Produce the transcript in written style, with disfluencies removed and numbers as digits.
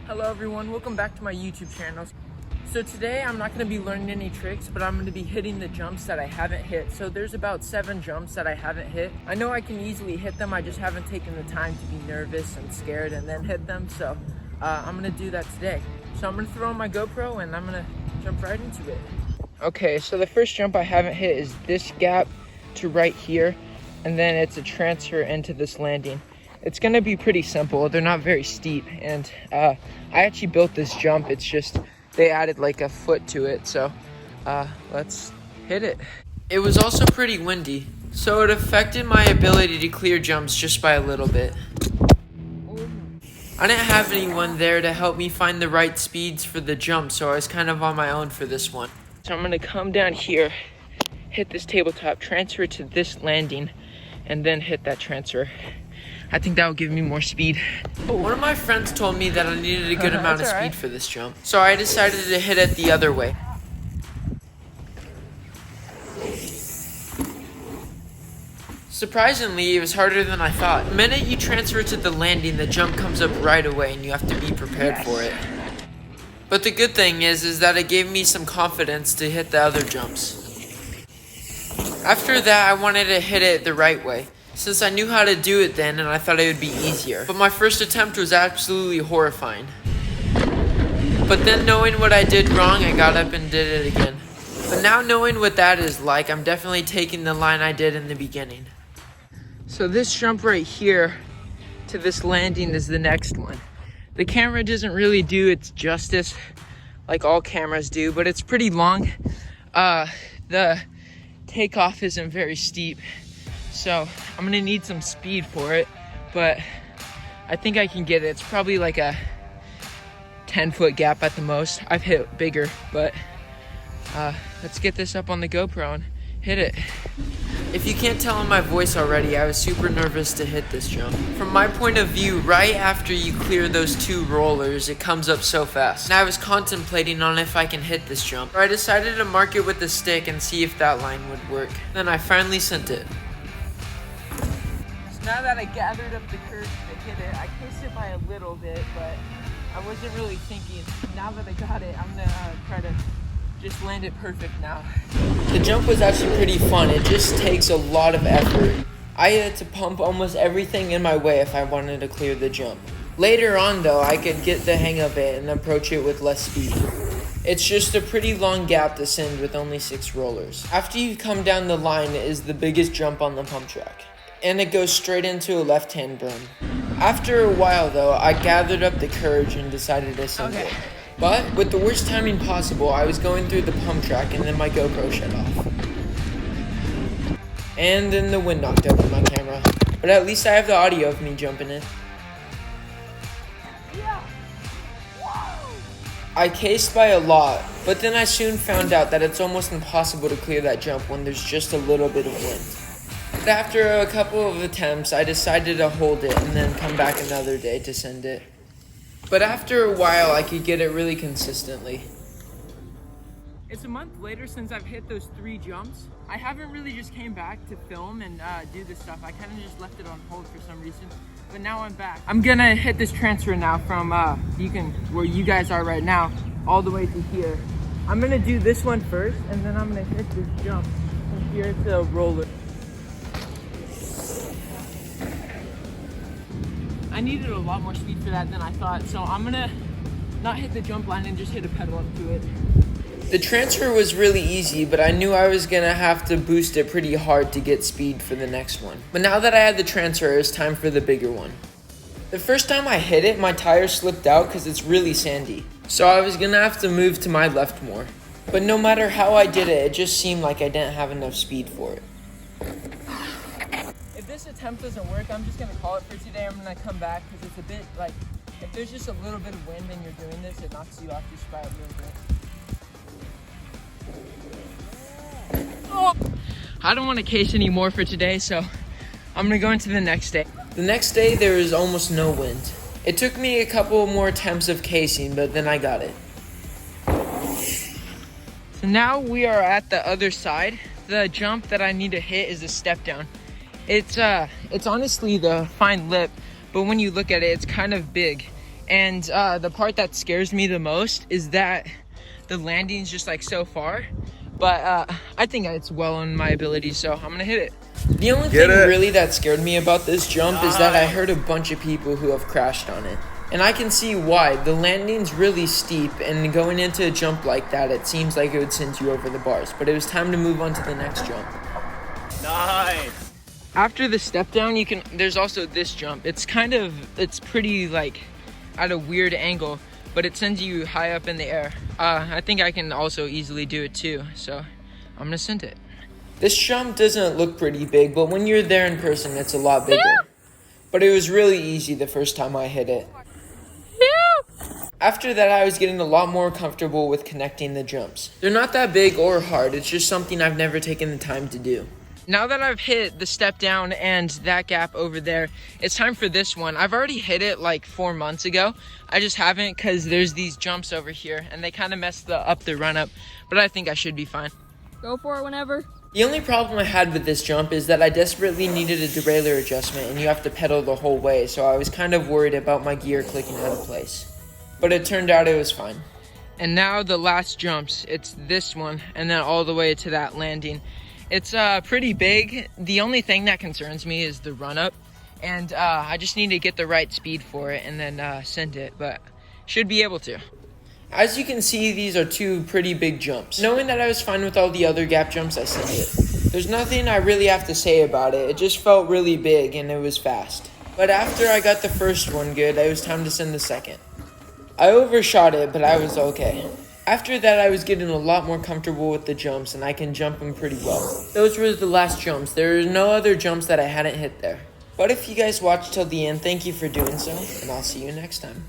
Hello everyone, welcome back to my YouTube channel. So today I'm not going to be learning any tricks, but I'm going to be hitting the jumps that I haven't hit. So there's about 7 jumps that I haven't hit. I know I can easily hit them, I just haven't taken the time to be nervous and scared and then hit them. So I'm going to do that today. So I'm going to throw on my GoPro and I'm going to jump right into it. Okay, so the first jump I haven't hit is this gap to right here, and then it's a transfer into this landing. It's gonna be pretty simple. They're not very steep, and I actually built this jump. It's just they added like a foot to it, so let's hit it. It was also pretty windy, so it affected my ability to clear jumps just by a little bit. I didn't have anyone there to help me find the right speeds for the jump, so I was kind of on my own for this one. So I'm gonna come down here, hit this tabletop, transfer to this landing, and then hit that transfer. I think that will give me more speed. One of my friends told me that I needed a good amount of speed for this jump, so I decided to hit it the other way. Surprisingly, it was harder than I thought. The minute you transfer to the landing, the jump comes up right away and you have to be prepared for it. But the good thing is that it gave me some confidence to hit the other jumps. After that, I wanted to hit it the right way, since I knew how to do it then and I thought it would be easier. But my first attempt was absolutely horrifying. But then knowing what I did wrong, I got up and did it again. But now knowing what that is like, I'm definitely taking the line I did in the beginning. So this jump right here to this landing is the next one. The camera doesn't really do its justice like all cameras do, but it's pretty long. The takeoff isn't very steep, so I'm gonna need some speed for it, but I think I can get it. It's probably like a 10-foot gap at the most. I've hit bigger, but let's get this up on the GoPro and hit it. If you can't tell in my voice already, I was super nervous to hit this jump. From my point of view, right after you clear those 2 rollers, it comes up so fast. And I was contemplating on if I can hit this jump. So I decided to mark it with a stick and see if that line would work. Then I finally sent it. So now that I gathered up the courage to hit it, I kissed it by a little bit, but I wasn't really thinking. Now that I got it, I'm gonna try to just land it perfect now. The jump was actually pretty fun. It just takes a lot of effort. I had to pump almost everything in my way if I wanted to clear the jump. Later on though, I could get the hang of it and approach it with less speed. It's just a pretty long gap to send with only 6 rollers. After you come down the line is the biggest jump on the pump track, and it goes straight into a left-hand berm. After a while though, I gathered up the courage and decided to send it. But with the worst timing possible, I was going through the pump track and then my GoPro shut off. And then the wind knocked over my camera. But at least I have the audio of me jumping it. Yeah. I cased by a lot, but then I soon found out that it's almost impossible to clear that jump when there's just a little bit of wind. But after a couple of attempts, I decided to hold it and then come back another day to send it. But after a while, I could get it really consistently. It's a month later since I've hit those 3 jumps. I haven't really just came back to film and do this stuff. I kind of just left it on hold for some reason, but now I'm back. I'm gonna hit this transfer now from where you guys are right now, all the way to here. I'm gonna do this one first, and then I'm gonna hit this jump from here to the roller. I needed a lot more speed for that than I thought, so I'm gonna not hit the jump line and just hit a pedal up to it. The transfer was really easy, but I knew I was gonna have to boost it pretty hard to get speed for the next one. But now that I had the transfer, it was time for the bigger one. The first time I hit it, my tire slipped out because it's really sandy, so I was gonna have to move to my left more. But no matter how I did it, it just seemed like I didn't have enough speed for it. If this attempt doesn't work, I'm just gonna call it for today. I'm gonna come back because it's a bit like, if there's just a little bit of wind and you're doing this, it knocks you off your spot a little bit. Oh! I don't want to case anymore for today, so I'm gonna go into the next day. The next day, there was almost no wind. It took me a couple more attempts of casing, but then I got it. So now we are at the other side. The jump that I need to hit is a step down. It's honestly the fine lip, but when you look at it, it's kind of big. And the part that scares me the most is that the landing's just like so far. But I think it's well in my ability, so I'm gonna hit it. The only thing really that scared me about this jump is that I heard a bunch of people who have crashed on it. And I can see why. The landing's really steep, and going into a jump like that, it seems like it would send you over the bars. But it was time to move on to the next jump. Nice. After the step down, there's also this jump. It's pretty like at a weird angle, but it sends you high up in the air. I think I can also easily do it too, so I'm gonna send it. This jump doesn't look pretty big, but when you're there in person, it's a lot bigger. But it was really easy the first time I hit it. After that, I was getting a lot more comfortable with connecting the jumps. They're not that big or hard, it's just something I've never taken the time to do. Now that I've hit the step down and that gap over there, it's time for this one. I've already hit it like 4 months ago. I just haven't because there's these jumps over here and they kind of messed up the run up, but I think I should be fine. Go for it whenever. The only problem I had with this jump is that I desperately needed a derailleur adjustment and you have to pedal the whole way, so I was kind of worried about my gear clicking out of place. But it turned out it was fine. And now the last jumps, it's this one and then all the way to that landing. It's pretty big. The only thing that concerns me is the run up, and I just need to get the right speed for it and then send it, but should be able to. As you can see, these are 2 pretty big jumps. Knowing that I was fine with all the other gap jumps, I sent it. There's nothing I really have to say about it. It just felt really big and it was fast. But after I got the first one good, it was time to send the second. I overshot it, but I was okay. After that, I was getting a lot more comfortable with the jumps, and I can jump them pretty well. Those were the last jumps. There are no other jumps that I hadn't hit there. But if you guys watched till the end, thank you for doing so, and I'll see you next time.